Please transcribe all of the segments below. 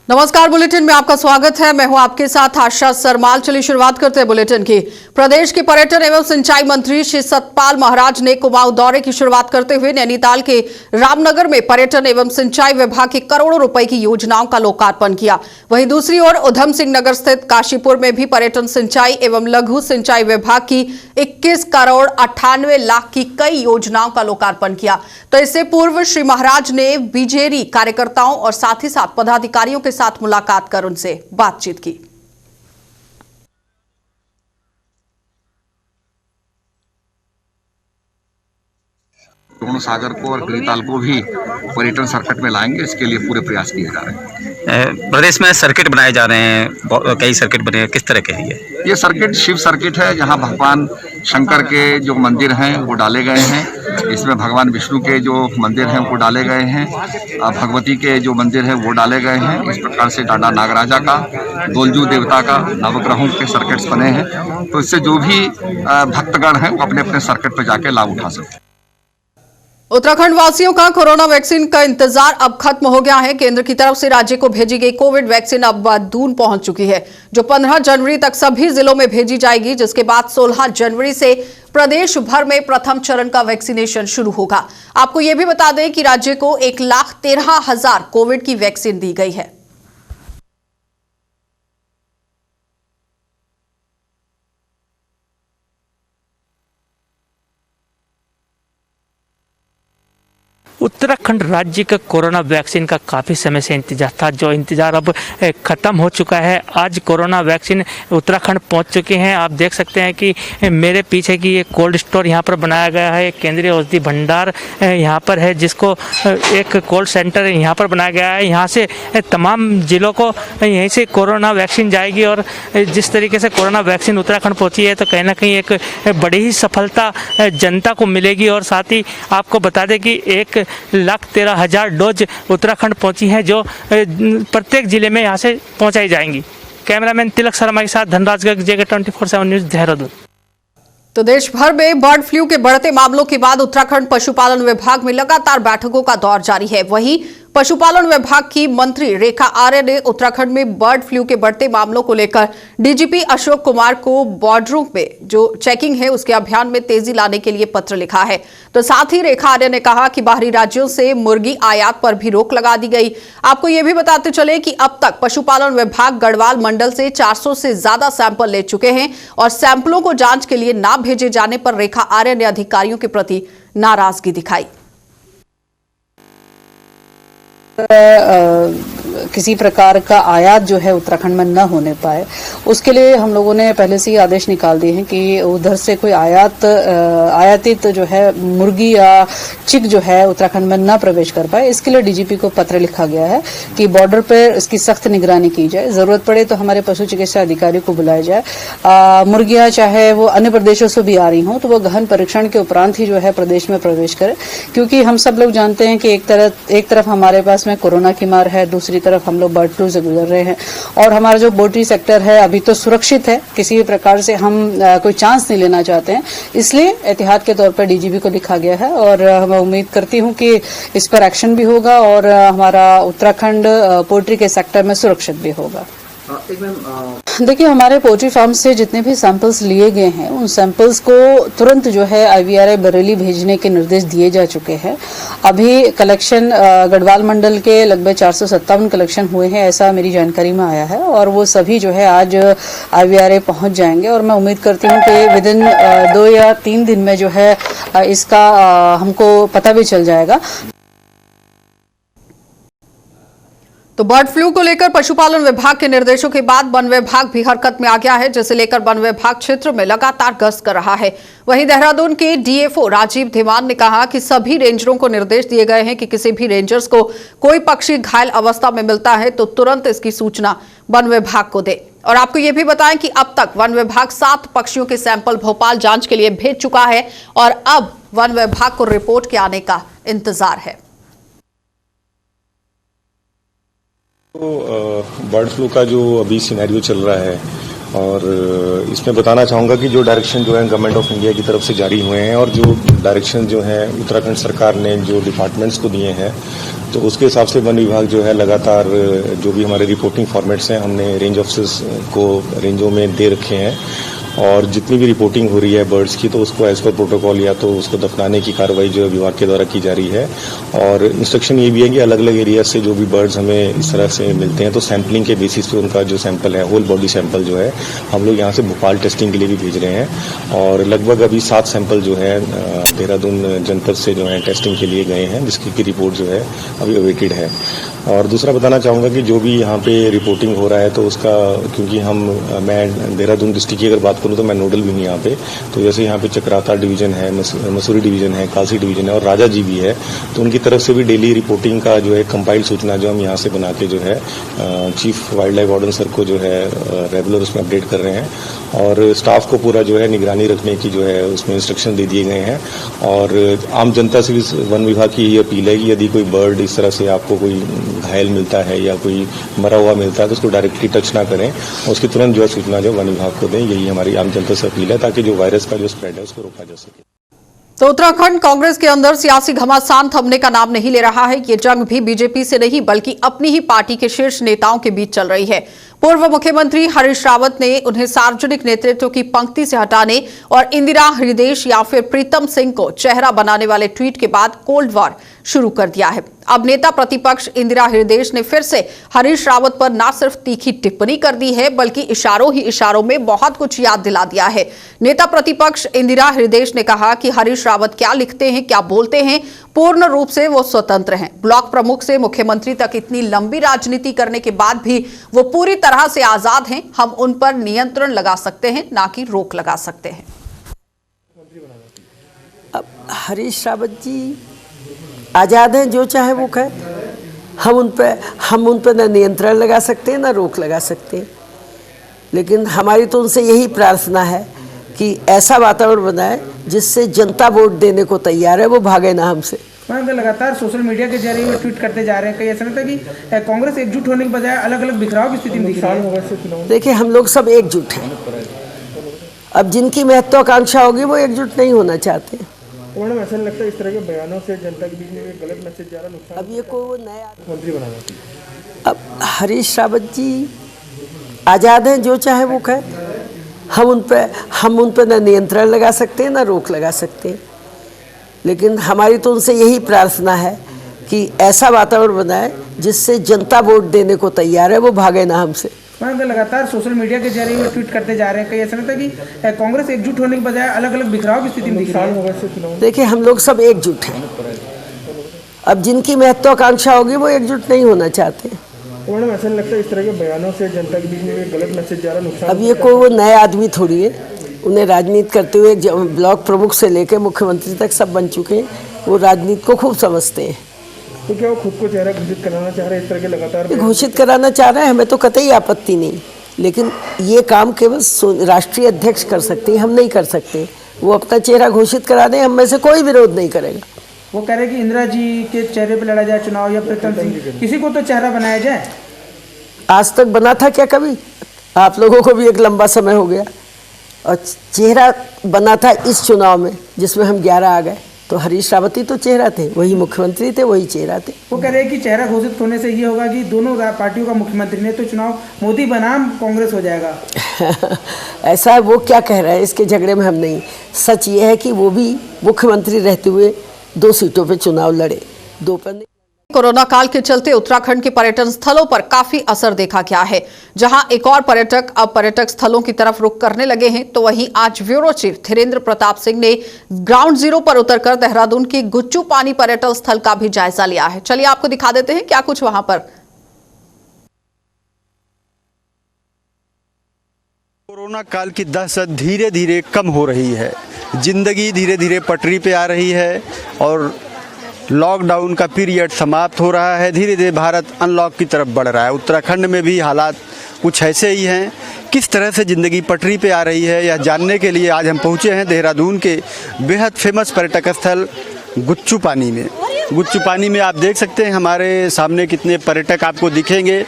नमस्कार, बुलेटिन में आपका स्वागत है। मैं हूं आपके साथ आशा सरमाल। चलिए शुरुआत करते हैं बुलेटिन की। प्रदेश के पर्यटन एवं सिंचाई मंत्री श्री सतपाल महाराज ने कुमाऊं दौरे की शुरुआत करते हुए नैनीताल के रामनगर में पर्यटन एवं सिंचाई विभाग की करोड़ों रुपए की योजनाओं का लोकार्पण किया। वहीं दूसरी ओर उधम सिंह नगर स्थित काशीपुर में भी पर्यटन सिंचाई एवं लघु सिंचाई विभाग की 21 करोड़ 98 लाख की कई योजनाओं का लोकार्पण किया। तो इससे पूर्व श्री महाराज ने बीजेरी कार्यकर्ताओं और साथ ही साथ पदाधिकारियों के साथ मुलाकात कर उनसे बातचीत की। दोनों सागर को और नैनीताल को भी पर्यटन सर्किट में लाएंगे, इसके लिए पूरे प्रयास किए जा रहे हैं। प्रदेश में सर्किट बनाए जा रहे हैं, कई सर्किट बने हैं, किस तरह के हैं ये सर्किट शिव सर्किट है, जहां भगवान शंकर के जो मंदिर हैं वो डाले गए हैं। इसमें भगवान विष्णु के जो मंदिर हैं वो डाले गए हैं, भगवती के जो मंदिर है वो डाले गए हैं। इस प्रकार से डांडा नागराजा का, दोलजू देवता का, नवग्रहों के सर्किट्स बने हैं। तो इससे जो भी भक्तगण हैं वो अपने अपने सर्किट पर जाके लाभ उठा सकते हैं। उत्तराखंड वासियों का कोरोना वैक्सीन का इंतजार अब खत्म हो गया है। केंद्र की तरफ से राज्य को भेजी गई कोविड वैक्सीन अब दून पहुंच चुकी है, जो 15 जनवरी तक सभी जिलों में भेजी जाएगी, जिसके बाद 16 जनवरी से प्रदेश भर में प्रथम चरण का वैक्सीनेशन शुरू होगा। आपको यह भी बता दें कि राज्य को 1,13,000 कोविड की वैक्सीन दी गई है। उत्तराखंड राज्य का कोरोना वैक्सीन का काफ़ी समय से इंतजार था, जो इंतजार अब ख़त्म हो चुका है। आज कोरोना वैक्सीन उत्तराखंड पहुंच चुके हैं। आप देख सकते हैं कि मेरे पीछे की ये कोल्ड स्टोर यहाँ पर बनाया गया है, केंद्रीय औषधि भंडार यहाँ पर है, जिसको एक कोल्ड सेंटर यहाँ पर बनाया गया है। यहाँ से तमाम ज़िलों को यहीं से कोरोना वैक्सीन जाएगी और जिस तरीके से कोरोना वैक्सीन उत्तराखंड पहुँची है, तो कहीं ना कहीं एक बड़ी ही सफलता जनता को मिलेगी। और साथ ही आपको बता दें कि 1,13,000 डोज उत्तराखंड पहुंची हैं, जो प्रत्येक जिले में यहां से पहुंचाई जाएंगी। कैमरामैन तिलक शर्मा के साथ धनराज गर्ग, जगह 24/7 न्यूज़, देहरादून। तो देश भर में बर्ड फ्लू के बढ़ते मामलों के बाद उत्तराखंड पशुपालन विभाग में लगातार बैठकों का दौर जारी है। वहीं पशुपालन विभाग की मंत्री रेखा आर्य ने उत्तराखंड में बर्ड फ्लू के बढ़ते मामलों को लेकर डीजीपी अशोक कुमार को बॉर्डरों में जो चेकिंग है उसके अभियान में तेजी लाने के लिए पत्र लिखा है। तो साथ ही रेखा आर्य ने कहा कि बाहरी राज्यों से मुर्गी आयात पर भी रोक लगा दी गई। आपको यह भी बताते चले कि अब तक पशुपालन विभाग गढ़वाल मंडल से 400 से ज्यादा सैंपल ले चुके हैं और सैंपलों को जांच के लिए ना भेजे जाने पर रेखा आर्य ने अधिकारियों के प्रति नाराजगी दिखाई। किसी प्रकार का आयात जो है उत्तराखंड में न होने पाए, उसके लिए हम लोगों ने पहले से ही आदेश निकाल दिए हैं कि उधर से कोई आयातित जो है मुर्गी या चिक जो है उत्तराखंड में न प्रवेश कर पाए। इसके लिए डीजीपी को पत्र लिखा गया है कि बॉर्डर पर इसकी सख्त निगरानी की जाए। जरूरत पड़े तो हमारे पशु चिकित्सा अधिकारी को बुलाया जाए। मुर्गियां चाहे वो अन्य प्रदेशों से भी आ रही हों तो वो गहन परीक्षण के उपरांत ही जो है प्रदेश में प्रवेश करे, क्योंकि हम सब लोग जानते हैं कि एक तरफ हमारे पास में कोरोना की मार है, दूसरी तरफ हम लोग बर्ड फ्लू से गुजर रहे हैं और हमारा जो पोल्ट्री सेक्टर है अभी तो सुरक्षित है, किसी भी प्रकार से हम कोई चांस नहीं लेना चाहते हैं। इसलिए एहतियात के तौर पर डीजीपी को लिखा गया है और मैं उम्मीद करती हूं कि इस पर एक्शन भी होगा और हमारा उत्तराखंड पोल्ट्री के सेक्टर में सुरक्षित भी होगा। देखिए, हमारे पोल्ट्री फार्म से जितने भी सैंपल्स लिए गए हैं उन सैंपल्स को तुरंत जो है IVRI बरेली भेजने के निर्देश दिए जा चुके हैं। अभी कलेक्शन गढ़वाल मंडल के लगभग 457 कलेक्शन हुए हैं, ऐसा मेरी जानकारी में आया है और वो सभी जो है आज IVRI पहुंच जाएंगे और मैं उम्मीद करती हूं कि विदिन 2 या 3 दिन में जो है इसका हमको पता भी चल जाएगा। तो बर्ड फ्लू को लेकर पशुपालन विभाग के निर्देशों के बाद वन विभाग भी हरकत में आ गया है, जिसे लेकर वन विभाग क्षेत्र में लगातार गश्त कर रहा है। वहीं देहरादून के डीएफओ राजीव धीमान ने कहा कि सभी रेंजरों को निर्देश दिए गए हैं कि किसी भी रेंजर्स को कोई पक्षी घायल अवस्था में मिलता है तो तुरंत इसकी सूचना वन विभाग को दे। और आपको यह भी बताएं कि अब तक वन विभाग 7 पक्षियों के सैंपल भोपाल जांच के लिए भेज चुका है और अब वन विभाग को रिपोर्ट के आने का इंतजार है। तो बर्ड फ्लू का जो अभी सिनेरियो चल रहा है और इसमें बताना चाहूँगा कि जो डायरेक्शन जो है गवर्नमेंट ऑफ इंडिया की तरफ से जारी हुए हैं और जो डायरेक्शन जो है उत्तराखंड सरकार ने जो डिपार्टमेंट्स को दिए हैं, तो उसके हिसाब से वन विभाग जो है लगातार जो भी हमारे रिपोर्टिंग फॉर्मेट्स हैं हमने रेंज ऑफिसर्स को रेंजों में दे रखे हैं और जितनी भी रिपोर्टिंग हो रही है बर्ड्स की तो उसको एज पर प्रोटोकॉल या तो उसको दफनाने की कार्रवाई जो है विभाग के द्वारा की जा रही है। और इंस्ट्रक्शन ये भी है कि अलग अलग एरिया से जो भी बर्ड्स हमें इस तरह से मिलते हैं तो सैंपलिंग के बेसिस पे उनका जो सैंपल है होल बॉडी सैंपल जो है हम लोग यहाँ से भोपाल टेस्टिंग के लिए भी भेज रहे हैं और लगभग अभी 7 सैंपल जो है देहरादून जनपद से जो है टेस्टिंग के लिए गए हैं जिसकी रिपोर्ट जो है अभी अवेटेड है। और दूसरा बताना चाहूँगा कि जो भी यहाँ पे रिपोर्टिंग हो रहा है तो उसका क्योंकि मैं देहरादून डिस्ट्रिक्ट की अगर बात करूँ तो मैं नोडल भी हूँ यहाँ पे, तो जैसे यहाँ पे चक्राता डिवीजन है, मसूरी डिवीजन है, काशी डिवीजन है और राजा जी भी है, तो उनकी तरफ से भी डेली रिपोर्टिंग का जो है कंपाइल्ड सूचना जो हम यहाँ से बना के जो है chief wild life warden sir को जो है रेगुलर उसमें अपडेट कर रहे हैं और स्टाफ को पूरा जो है निगरानी रखने की जो है उसमें इंस्ट्रक्शन दे दिए गए हैं। और आम जनता से भी वन विभाग की ये अपील है कि यदि कोई बर्ड इस तरह से आपको कोई घायल मिलता है या कोई मरा हुआ मिलता है तो उसको डायरेक्टली टच ना करें और उसकी तुरंत जो है सूचना जो वन विभाग को दें। यही हमारी आम जनता से अपील है ताकि जो वायरस का जो स्प्रेड है उसको रोका जा सके। तो उत्तराखंड कांग्रेस के अंदर सियासी घमासान थमने का नाम नहीं ले रहा है। ये जंग भी बीजेपी से नहीं बल्कि अपनी ही पार्टी के शीर्ष नेताओं के बीच चल रही है। पूर्व मुख्यमंत्री हरीश रावत ने उन्हें सार्वजनिक नेतृत्व की पंक्ति से हटाने और इंदिरा हृदयेश या फिर प्रीतम सिंह को चेहरा बनाने वाले ट्वीट के बाद कोल्ड वॉर शुरू कर दिया है। अब नेता प्रतिपक्ष इंदिरा हृदयेश ने फिर से हरीश रावत पर न सिर्फ तीखी टिप्पणी कर दी है बल्कि इशारों ही इशारों में बहुत कुछ याद दिला दिया है। नेता प्रतिपक्ष इंदिरा हृदयेश ने कहा कि हरीश रावत क्या लिखते हैं, क्या बोलते हैं, पूर्ण रूप से वो स्वतंत्र हैं। ब्लॉक प्रमुख से मुख्यमंत्री तक इतनी लंबी राजनीति करने के बाद भी वो पूरी तरह से आजाद हैं। हम उन पर नियंत्रण लगा सकते हैं, ना कि रोक लगा सकते हैं। अब हरीश रावत जी आज़ाद हैं, जो चाहे वो कहें। हम उन पर न नियंत्रण लगा सकते हैं, न रोक लगा सकते हैं। लेकिन हमारी तो उनसे यही प्रार्थना है कि ऐसा वातावरण बनाए जिससे जनता वोट देने को तैयार है, वो भागे ना हमसे। लगातार सोशल मीडिया के जरिए वो ट्वीट करते जा रहे हैं। कई ऐसा लगता है कि कांग्रेस एकजुट होने के बजाय अलग अलग बिखराव की स्थिति में दिख रही है। देखिए, हम लोग सब एकजुट हैं। अब जिनकी महत्वाकांक्षा होगी वो एकजुट नहीं होना चाहते। मैडम, ऐसा लगता है इस तरह के बयानों से जनता के बीच में एक गलत मैसेज जा रहा है, नुकसान। अब ये कोई नया मंत्री बनाना। अब हरीश रावत जी आज़ाद हैं, जो चाहे वो कहें। हम उन पर न नियंत्रण लगा सकते हैं, न रोक लगा सकते हैं। लेकिन हमारी तो उनसे यही प्रार्थना है कि ऐसा वातावरण बनाए जिससे जनता वोट देने को तैयार है, वो भागे ना हमसे। लगातार सोशल मीडिया के जरिए वो ट्वीट करते जा रहे हैं। कई ऐसा लगता है कि कांग्रेस एकजुट होने के बजाय अलग अलग बिखराव की स्थिति में दिख रही है। देखिए, हम लोग सब एकजुट हैं। अब जिनकी महत्वाकांक्षा होगी वो एकजुट नहीं होना चाहते। मैडम, ऐसा लगता है इस तरह के बयानों से जनता के बीच में एक गलत मैसेज जा रहा है, नुकसान। अब ये कोई नए आदमी थोड़ी है। उन्हें राजनीति करते हुए ब्लॉक प्रमुख से लेकर मुख्यमंत्री तक सब बन चुके हैं। वो राजनीति को खूब समझते हैं। तो क्या वो खुद को चेहरा घोषित कराना चाह रहे हैं इस तरह के लगातार? घोषित कराना चाह रहे हैं, हमें तो कतई आपत्ति नहीं, लेकिन ये काम केवल राष्ट्रीय अध्यक्ष कर सकते हैं, हम नहीं कर सकते। वो अपना चेहरा घोषित करा दें, हम में से कोई विरोध नहीं करेगा। वो कह रहे हैं कि इंदिरा जी के चेहरे पर लड़ा जाए चुनाव या प्रीतम सिंह, किसी को तो चेहरा बनाया जाए। आज तक बना था क्या कभी? आप लोगों को भी एक लंबा समय हो गया और चेहरा बना था इस चुनाव में जिसमें हम 11 आ गए। तो हरीश रावत ही तो चेहरा थे, वही मुख्यमंत्री थे, वही चेहरा थे। वो कह रहे हैं कि चेहरा घोषित होने से ये होगा कि दोनों पार्टियों का मुख्यमंत्री ने तो चुनाव मोदी बनाम कांग्रेस हो जाएगा। ऐसा है, वो क्या कह रहा है, इसके झगड़े में हम नहीं। सच ये है कि वो भी मुख्यमंत्री रहते हुए 2 सीटों पे चुनाव लड़े, 2 पर नहीं। कोरोना काल के चलते उत्तराखंड के पर्यटन स्थलों पर काफी असर देखा गया है। जहां एक और पर्यटक अब पर्यटक स्थलों की तरफ रुख करने लगे हैं, तो वहीं आज ब्यूरो चीफ धीरेन्द्र प्रताप सिंह ने ग्राउंड जीरो पर उतरकर देहरादून के गुच्चू पानी पर्यटन स्थल का भी जायजा लिया है। चलिए आपको दिखा देते हैं क्या कुछ वहां पर। कोरोना काल की दहशत धीरे धीरे कम हो रही है, जिंदगी धीरे धीरे पटरी पे आ रही है और लॉकडाउन का पीरियड समाप्त हो रहा है। धीरे धीरे भारत अनलॉक की तरफ बढ़ रहा है। उत्तराखंड में भी हालात कुछ ऐसे ही हैं। किस तरह से ज़िंदगी पटरी पे आ रही है, यह जानने के लिए आज हम पहुँचे हैं देहरादून के बेहद फेमस पर्यटक स्थल गुच्चू पानी में। गुच्चू पानी में आप देख सकते हैं हमारे सामने कितने पर्यटक आपको दिखेंगे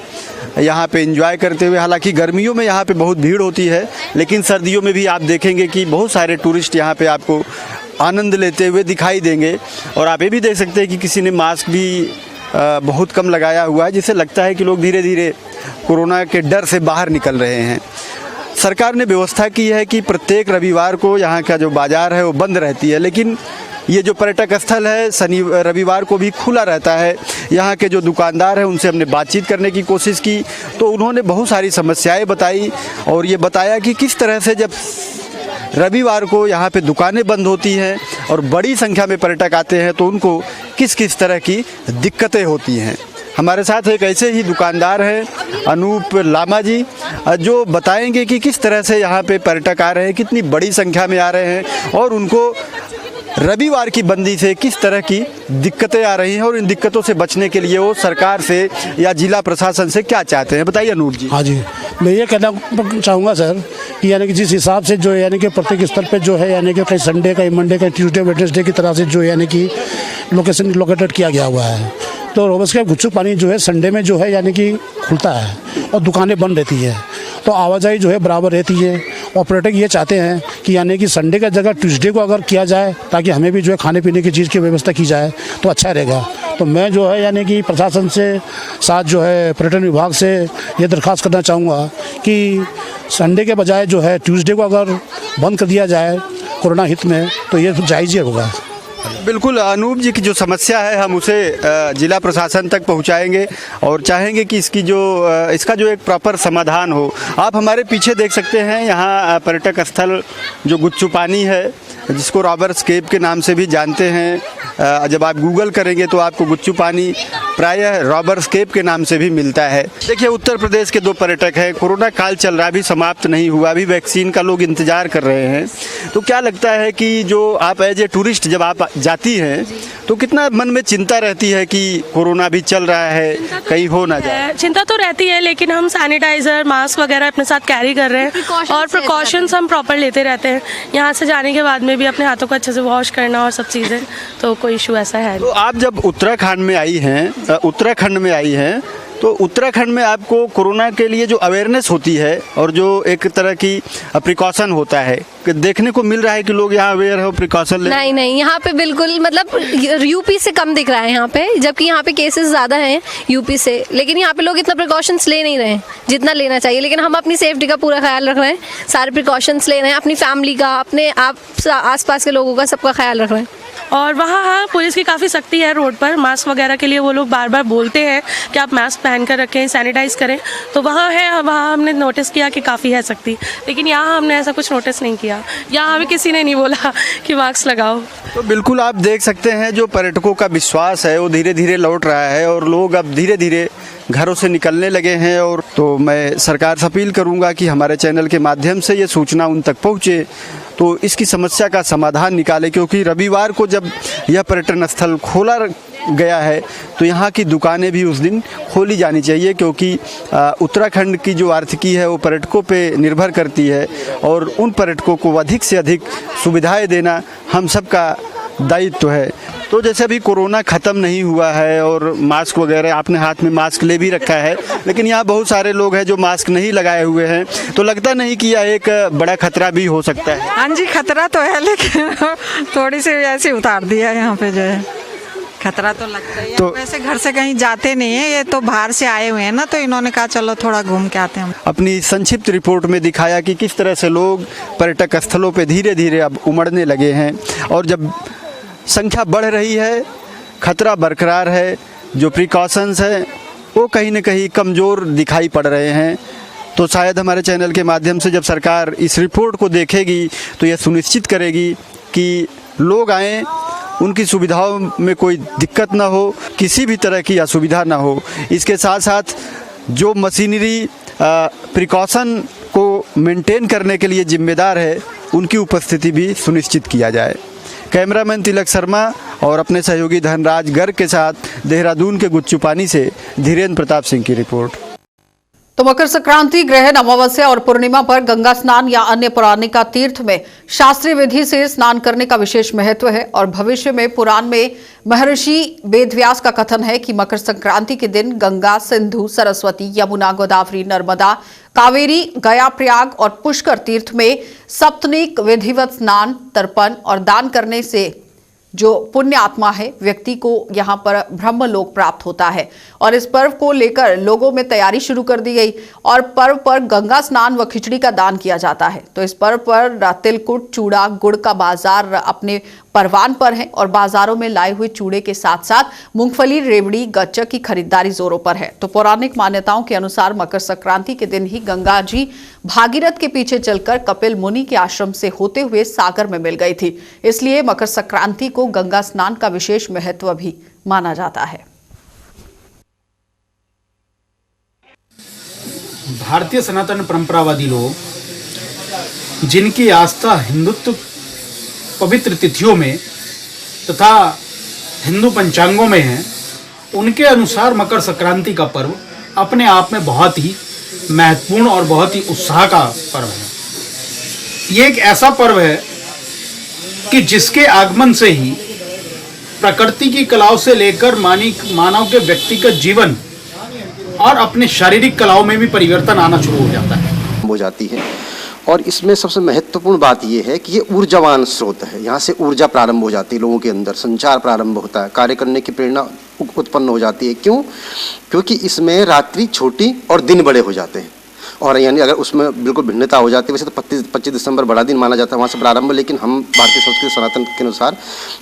यहाँ पे एंजॉय करते हुए। हालांकि गर्मियों में यहाँ पे बहुत भीड़ होती है, लेकिन सर्दियों में भी आप देखेंगे कि बहुत सारे टूरिस्ट यहाँ पे आपको आनंद लेते हुए दिखाई देंगे। और आप ये भी देख सकते हैं कि किसी ने मास्क भी बहुत कम लगाया हुआ है, जिससे लगता है कि लोग धीरे धीरे कोरोना के डर से बाहर निकल रहे हैं। सरकार ने व्यवस्था की है कि प्रत्येक रविवार को यहाँ का जो बाज़ार है वो बंद रहती है, लेकिन ये जो पर्यटक स्थल है रविवार को भी खुला रहता है। यहाँ के जो दुकानदार हैं उनसे हमने बातचीत करने की कोशिश की तो उन्होंने बहुत सारी समस्याएं बताई और ये बताया कि किस तरह से जब रविवार को यहाँ पे दुकानें बंद होती हैं और बड़ी संख्या में पर्यटक आते हैं तो उनको किस किस तरह की दिक्कतें होती हैं। हमारे साथ एक ऐसे ही दुकानदार हैं अनूप लामा जी, जो बताएंगे कि किस तरह से यहाँ पे पर्यटक आ रहे हैं, कितनी बड़ी संख्या में आ रहे हैं और उनको रविवार की बंदी से किस तरह की दिक्कतें आ रही हैं और इन दिक्कतों से बचने के लिए वो सरकार से या जिला प्रशासन से क्या चाहते हैं। बताइए अनूप जी। हाँ जी, मैं ये कहना चाहूँगा सर कि यानी कि जिस हिसाब से जो यानी कि प्रत्येक स्तर पे जो है यानी कि कहीं संडे कहीं मंडे कहीं ट्यूसडे वेडनेसडे की तरह से जो यानी कि लोकेशन लोकेटेड किया गया हुआ है, तो रोबस का गुच्चू पानी जो है संडे में जो है यानी कि खुलता है और दुकानें बंद रहती है, तो आवाजाही जो है बराबर रहती है। और पर्यटक ये चाहते हैं कि यानी कि संडे का जगह ट्यूसडे को अगर किया जाए ताकि हमें भी जो है खाने पीने की चीज़ की व्यवस्था की जाए तो अच्छा रहेगा। तो मैं जो है यानी कि प्रशासन से साथ जो है पर्यटन विभाग से ये दरख्वास्त करना चाहूँगा कि संडे के बजाय जो है ट्यूसडे को अगर बंद कर दिया जाए कोरोना हित में तो ये जायज़ ही होगा। बिल्कुल, अनूप जी की जो समस्या है हम उसे जिला प्रशासन तक पहुंचाएंगे और चाहेंगे कि इसका जो एक प्रॉपर समाधान हो। आप हमारे पीछे देख सकते हैं यहाँ पर्यटक स्थल जो गुच्चू पानी है, जिसको रॉबर्स केव के नाम से भी जानते हैं। जब आप गूगल करेंगे तो आपको गुच्चू पानी प्रायः रॉबर्स केव के नाम से भी मिलता है। देखिए, उत्तर प्रदेश के दो पर्यटक हैं, कोरोना काल चल रहा, अभी समाप्त नहीं हुआ, अभी वैक्सीन का लोग इंतजार कर रहे हैं। तो क्या लगता है कि जो आप एज ए टूरिस्ट जब आप जाती हैं तो कितना मन में चिंता रहती है कि कोरोना भी चल रहा है, कहीं हो ना जाए? चिंता तो रहती है, लेकिन हम सैनिटाइजर मास्क वगैरह अपने साथ कैरी कर रहे हैं और प्रिकॉशंस हम प्रॉपर लेते रहते हैं। यहाँ से जाने के बाद में भी अपने हाथों को अच्छे से वॉश करना और सब चीज़ें, तो कोई इशू ऐसा है। तो आप जब उत्तराखंड में आई हैं तो उत्तराखंड में आपको कोरोना के लिए जो अवेयरनेस होती है और जो एक तरह की प्रिकॉशन होता है, देखने को मिल रहा है कि लोग यहाँ अवेयर हो, प्रिकॉशन ले? नहीं, यहाँ पे बिल्कुल मतलब यूपी से कम दिख रहा है यहाँ पे, जबकि यहाँ पे केसेस ज़्यादा हैं यूपी से, लेकिन यहाँ पे लोग इतना प्रिकॉशंस ले नहीं रहे हैं जितना लेना चाहिए। लेकिन हम अपनी सेफ्टी का पूरा ख्याल रख रहे हैं, सारे प्रिकॉशंस ले रहे हैं, अपनी फैमिली का, अपने आसपास के लोगों का, सबका ख्याल रख रहे हैं। और वहाँ पुलिस की काफ़ी सख्ती है रोड पर, मास्क वगैरह के लिए वो लोग बार बार बोलते हैं कि आप मास्क पहन कर रखें, सैनिटाइज करें, तो वहाँ हमने नोटिस किया कि काफ़ी है सख्ती। लेकिन यहाँ हमने ऐसा कुछ नोटिस नहीं किया, यहाँ हमें किसी ने नहीं बोला कि मास्क लगाओ। तो बिल्कुल आप देख सकते हैं जो पर्यटकों का विश्वास है वो धीरे धीरे लौट रहा है और लोग अब धीरे धीरे घरों से निकलने लगे हैं। और तो मैं सरकार से अपील करूंगा कि हमारे चैनल के माध्यम से ये सूचना उन तक पहुंचे तो इसकी समस्या का समाधान निकाले, क्योंकि रविवार को जब यह पर्यटन स्थल खोला गया है तो यहाँ की दुकानें भी उस दिन खोली जानी चाहिए, क्योंकि उत्तराखंड की जो आर्थिकी है वो पर्यटकों पे निर्भर करती है और उन पर्यटकों को अधिक से अधिक सुविधाएं देना हम सबका दायित्व है। तो जैसे अभी कोरोना ख़त्म नहीं हुआ है और मास्क वगैरह, आपने हाथ में मास्क ले भी रखा है, लेकिन यहाँ बहुत सारे लोग हैं जो मास्क नहीं लगाए हुए हैं, तो लगता नहीं कि यह एक बड़ा खतरा भी हो सकता है? हाँ जी, खतरा तो है, लेकिन थोड़ी सी ऐसे उतार दिया यहाँ पे जो है, खतरा तो लगता है। तो वैसे घर से कहीं जाते नहीं है, ये तो बाहर से आए हुए हैं ना, तो इन्होंने कहा चलो थोड़ा घूम के आते हैं। अपनी संक्षिप्त रिपोर्ट में दिखाया कि किस तरह से लोग पर्यटक स्थलों पे धीरे धीरे अब उमड़ने लगे हैं और जब संख्या बढ़ रही है, खतरा बरकरार है, जो प्रिकॉशंस हैं वो कहीं न कहीं कमज़ोर दिखाई पड़ रहे हैं। तो शायद हमारे चैनल के माध्यम से जब सरकार इस रिपोर्ट को देखेगी तो यह सुनिश्चित करेगी कि लोग आएँ, उनकी सुविधाओं में कोई दिक्कत ना हो, किसी भी तरह की असुविधा ना हो। इसके साथ साथ जो मशीनरी प्रिकॉशन को मेंटेन करने के लिए जिम्मेदार है उनकी उपस्थिति भी सुनिश्चित किया जाए। कैमरामैन तिलक शर्मा और अपने सहयोगी धनराज गर्ग के साथ देहरादून के गुच्चू पानी से धीरेन्द्र प्रताप सिंह की रिपोर्ट। तो मकर संक्रांति, ग्रहण, अमावस्या और पूर्णिमा पर गंगा स्नान या अन्य पौराणिक तीर्थ में शास्त्रीय विधि से स्नान करने का विशेष महत्व है और भविष्य में पुराण में महर्षि वेदव्यास का कथन है कि मकर संक्रांति के दिन गंगा, सिंधु, सरस्वती, यमुना, गोदावरी, नर्मदा, कावेरी, गया, प्रयाग और पुष्कर तीर्थ में सप्तनिक विधिवत स्नान, तर्पण और दान करने से जो पुण्य आत्मा है, व्यक्ति को यहाँ पर ब्रह्मलोक प्राप्त होता है। और इस पर्व को लेकर लोगों में तैयारी शुरू कर दी गई और पर्व पर गंगा स्नान व खिचड़ी का दान किया जाता है। तो इस पर्व पर तिलकुट, चूड़ा, गुड़ का बाजार अपने परवान पर है और बाजारों में लाए हुए चूड़े के साथ साथ मूंगफली, रेवड़ी, गच्चक की खरीदारी जोरों पर है। तो पौराणिक मान्यताओं के अनुसार मकर संक्रांति के दिन ही गंगा जी भागीरथ के पीछे चलकर कपिल मुनि के आश्रम से होते हुए सागर में मिल गई थी। इसलिए मकर संक्रांति को गंगा स्नान का विशेष महत्व भी माना जाता है। भारतीय सनातन परंपरावादी लोग जिनकी आस्था हिंदुत्व पवित्र तिथियों में तथा हिंदू पंचांगों में है, उनके अनुसार मकर संक्रांति का पर्व अपने आप में बहुत ही महत्वपूर्ण और बहुत ही उत्साह का पर्व है। ये एक ऐसा पर्व है कि जिसके आगमन से ही प्रकृति की कलाओं से लेकर मानव के व्यक्तिगत जीवन और अपने शारीरिक कलाओं में भी परिवर्तन आना शुरू हो जाता है, हो जाती है। और इसमें सबसे महत्वपूर्ण बात यह है कि ये ऊर्जावान स्रोत है। यहाँ से ऊर्जा प्रारंभ हो जाती है, लोगों के अंदर संचार प्रारंभ होता है, कार्य करने की प्रेरणा उत्पन्न हो जाती है। क्यों? क्योंकि इसमें रात्रि छोटी और दिन बड़े हो जाते हैं। और यानी अगर उसमें बिल्कुल भिन्नता हो जाती है, वैसे तो 25 दिसंबर बड़ा दिन माना जाता है वहाँ से प्रारंभ, लेकिन हम भारतीय संस्कृति सनातन के अनुसार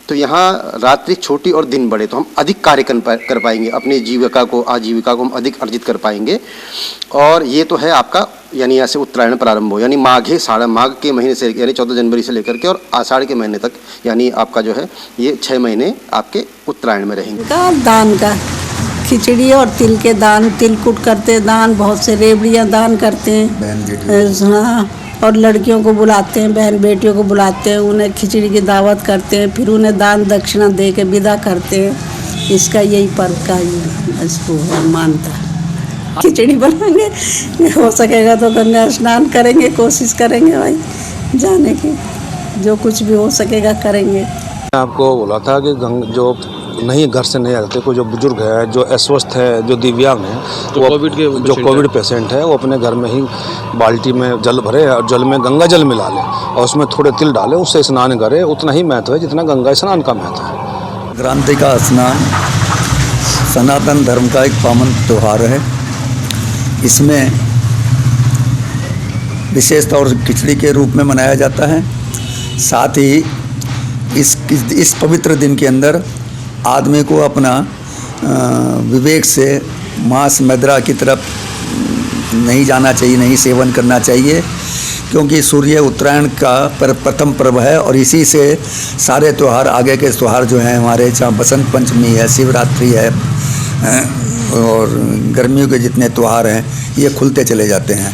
तो यहाँ रात्रि छोटी और दिन बड़े, तो हम अधिक कार्य कर पाएंगे, अपनी आजीविका को हम अधिक अर्जित कर पाएंगे। और ये तो है आपका यानी यहाँ से उत्तरायण प्रारंभ हो, यानी माघ के महीने से यानी 14 जनवरी से लेकर के और आषाढ़ के महीने तक, यानी आपका जो है ये 6 महीने आपके उत्तरायण में रहेंगे। दान का खिचड़ी और तिल के दान, तिलकुट करते दान, बहुत से रेवड़ियाँ दान करते हैं। हाँ, और लड़कियों को बुलाते हैं, बहन बेटियों को बुलाते हैं, उन्हें खिचड़ी की दावत करते हैं, फिर उन्हें दान दक्षिणा दे के विदा करते हैं। इसका यही पर्व का इसको मानता है। खिचड़ी बनाएंगे, हो सकेगा तो गंगा स्नान करेंगे, कोशिश करेंगे भाई जाने की, जो कुछ भी हो सकेगा करेंगे। आपको बोला था कि जो नहीं घर से नहीं आते, कोई जो बुजुर्ग है, जो अस्वस्थ है, जो दिव्यांग है, तो कोविड पेशेंट है, वो अपने घर में ही बाल्टी में जल भरे और जल में गंगा जल मिला ले और उसमें थोड़े तिल डाले, उससे स्नान करे। उतना ही महत्व है जितना गंगा स्नान का महत्व है। संक्रांति का स्नान सनातन धर्म का एक पावन त्यौहार है। इसमें विशेष तौर से खिचड़ी के रूप में मनाया जाता है। साथ ही इस पवित्र दिन के अंदर आदमी को अपना विवेक से मांस मदिरा की तरफ नहीं जाना चाहिए, नहीं सेवन करना चाहिए, क्योंकि सूर्य उत्तरायण का प्रथम पर्व है और इसी से सारे त्यौहार, आगे के त्यौहार जो हैं हमारे, चाहे बसंत पंचमी है, शिवरात्रि है और गर्मियों के जितने त्यौहार हैं, ये खुलते चले जाते हैं।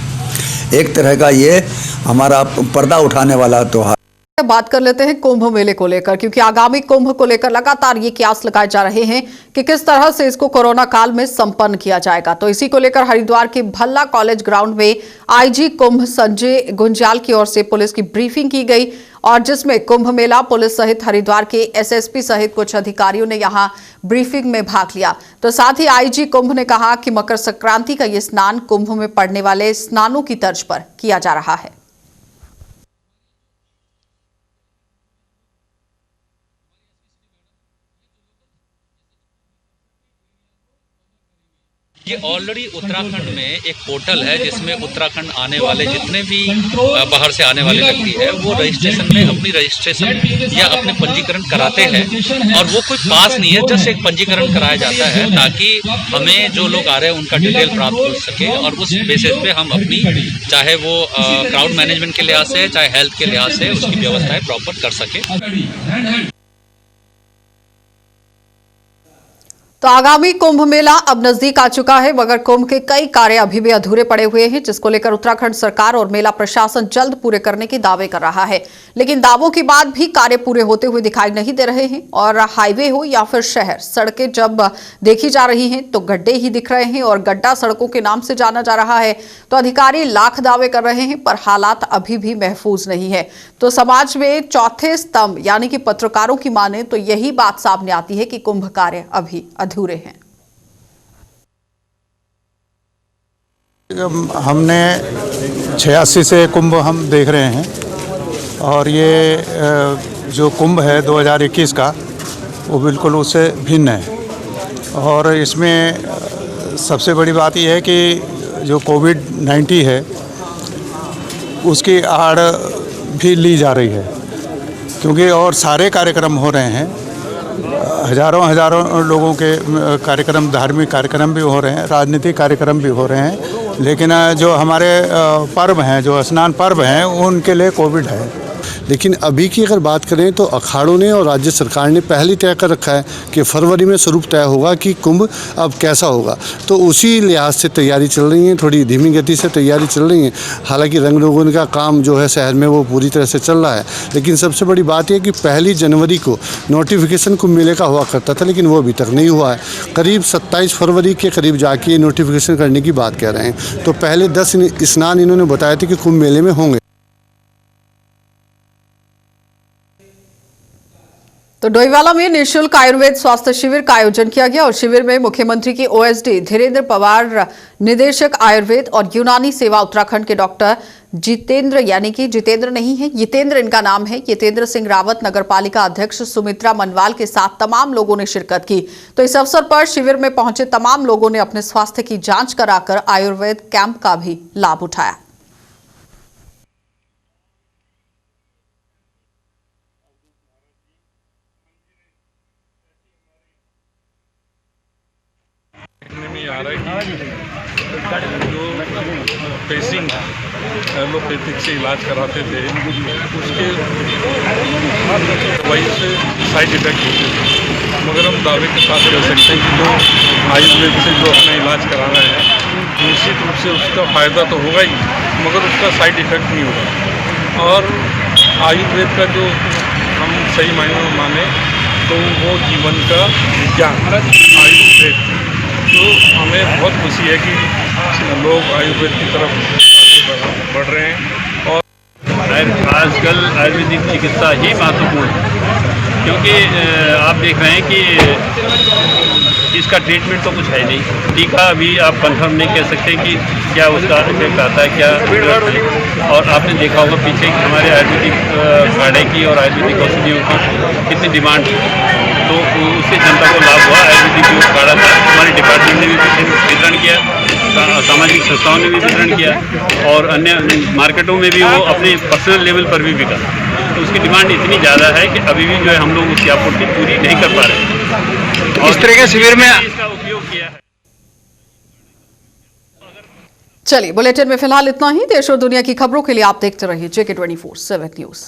एक तरह का ये हमारा पर्दा उठाने वाला त्यौहार। बात कर लेते हैं कुंभ मेले को लेकर, क्योंकि आगामी कुंभ को लेकर लगातार ये कयास लगाए जा रहे हैं कि किस तरह से इसको कोरोना काल में संपन्न किया जाएगा। तो इसी को लेकर हरिद्वार के भल्ला कॉलेज ग्राउंड में आईजी कुंभ संजय गुंजाल की ओर से पुलिस की ब्रीफिंग की गई और जिसमें कुंभ मेला पुलिस सहित हरिद्वार के एसएसपी सहित कुछ अधिकारियों ने यहां ब्रीफिंग में भाग लिया। तो साथ ही आईजी कुंभ ने कहा कि मकर संक्रांति का ये स्नान कुंभ में पड़ने वाले स्नानों की तर्ज पर किया जा रहा है। ये ऑलरेडी उत्तराखंड में एक पोर्टल है जिसमें उत्तराखंड आने वाले जितने भी बाहर से आने वाले व्यक्ति है वो रजिस्ट्रेशन में अपनी रजिस्ट्रेशन या अपने पंजीकरण कराते हैं और वो कोई पास नहीं है, जस्ट एक पंजीकरण कराया जाता है ताकि हमें जो लोग आ रहे हैं उनका डिटेल प्राप्त हो सके और उस बेसिस पे हम अपनी चाहे वो क्राउड मैनेजमेंट के लिहाज से चाहे हेल्थ के लिहाज से उसकी व्यवस्थाएं प्रॉपर कर सके। तो आगामी कुंभ मेला अब नजदीक आ चुका है, मगर कुंभ के कई कार्य अभी भी अधूरे पड़े हुए हैं, जिसको लेकर उत्तराखंड सरकार और मेला प्रशासन जल्द पूरे करने के दावे कर रहा है। लेकिन दावों के बाद भी कार्य पूरे होते हुए दिखाई नहीं दे रहे हैं और हाईवे हो या फिर शहर, सड़कें जब देखी जा रही हैं तो गड्ढे ही दिख रहे हैं और गड्ढा सड़कों के नाम से जाना जा रहा है। तो अधिकारी लाख दावे कर रहे हैं पर हालात अभी भी महफूज नहीं है। तो समाज में चौथे स्तंभ यानी कि पत्रकारों की माने तो यही बात सामने आती है कि कुंभ कार्य अभी अधूरे हैं। हमने 86 से कुंभ हम देख रहे हैं और ये जो कुंभ है 2021 का वो बिल्कुल उससे भिन्न है। और इसमें सबसे बड़ी बात यह है कि जो कोविड-19 है उसकी आड़ भी ली जा रही है, क्योंकि और सारे कार्यक्रम हो रहे हैं, हजारों लोगों के कार्यक्रम, धार्मिक कार्यक्रम भी हो रहे हैं, राजनीतिक कार्यक्रम भी हो रहे हैं, लेकिन जो हमारे पर्व हैं, जो स्नान पर्व हैं, उनके लिए कोविड है। लेकिन अभी की अगर बात करें तो अखाड़ों ने और राज्य सरकार ने पहले तय कर रखा है कि फरवरी में स्वरूप तय होगा कि कुंभ अब कैसा होगा, तो उसी लिहाज से तैयारी चल रही है, थोड़ी धीमी गति से तैयारी चल रही है। हालांकि रंग रोगन का काम जो है शहर में वो पूरी तरह से चल रहा है, लेकिन सबसे बड़ी बात यह कि 1 जनवरी को नोटिफिकेशन कुंभ मेले का हुआ करता था, लेकिन वो अभी तक नहीं हुआ है। करीब 27 फरवरी के करीब जाके नोटिफिकेशन करने की बात कह रहे हैं। तो पहले 10 स्नान इन्होंने बताया था कि कुंभ मेले में होंगे। तो डोईवाला में निःशुल्क आयुर्वेद स्वास्थ्य शिविर का आयोजन किया गया और शिविर में मुख्यमंत्री की ओएसडी धीरेन्द्र पवार, निदेशक आयुर्वेद और यूनानी सेवा उत्तराखंड के डॉक्टर जितेंद्र, यानी कि जितेंद्र नहीं है, यितेंद्र इनका नाम है, यितेंद्र सिंह रावत, नगरपालिका अध्यक्ष सुमित्रा मनवाल के साथ तमाम लोगों ने शिरकत की। तो इस अवसर पर शिविर में पहुंचे तमाम लोगों ने अपने स्वास्थ्य की जांच कराकर आयुर्वेद कैंप का भी लाभ उठाया। में आ रहा है कि जो पेशेंट एलोपैथिक से इलाज कराते थे उसके दवाई से साइड इफेक्ट होते थे, मगर हम दावे के साथ कह सकते हैं कि जो आयुर्वेद से जो अपना इलाज करा रहे हैं निश्चित रूप से उसका फ़ायदा तो होगा ही, मगर उसका साइड इफेक्ट नहीं होगा। और आयुर्वेद का जो हम सही मायने में माने तो वो जीवन का विज्ञान आयुर्वेद, तो हमें बहुत खुशी है कि लोग आयुर्वेद की तरफ बढ़ रहे हैं। और आजकल आयुर्वेदिक चिकित्सा ही महत्वपूर्ण है, क्योंकि आप देख रहे हैं कि इसका ट्रीटमेंट तो कुछ है नहीं। टीका अभी आप कंफर्म नहीं कह सकते कि क्या उसका इफेक्ट आता है, क्या रिजल्ट है। और आपने देखा होगा पीछे हमारे आयुर्वेदिक काढ़े की और आयुर्वेदिक औषधियों की कितनी डिमांड थी, तो उससे जनता को लाभ हुआ। आयुर्वेदिक जो काढ़ा था हमारे डिपार्टमेंट ने भी वितरण किया, सामाजिक संस्थाओं ने भी वितरण किया और अन्य मार्केटों में भी वो अपने पर्सनल लेवल पर भी बिका। तो उसकी डिमांड इतनी ज़्यादा है कि अभी भी जो है हम लोग उसकी आपूर्ति पूरी नहीं कर पा रहे। इस तरह के शिविर में इसका उपयोग किया है। चलिए, बुलेटिन में फिलहाल इतना ही। देश और दुनिया की खबरों के लिए आप देखते रहिए JK24/7 न्यूज।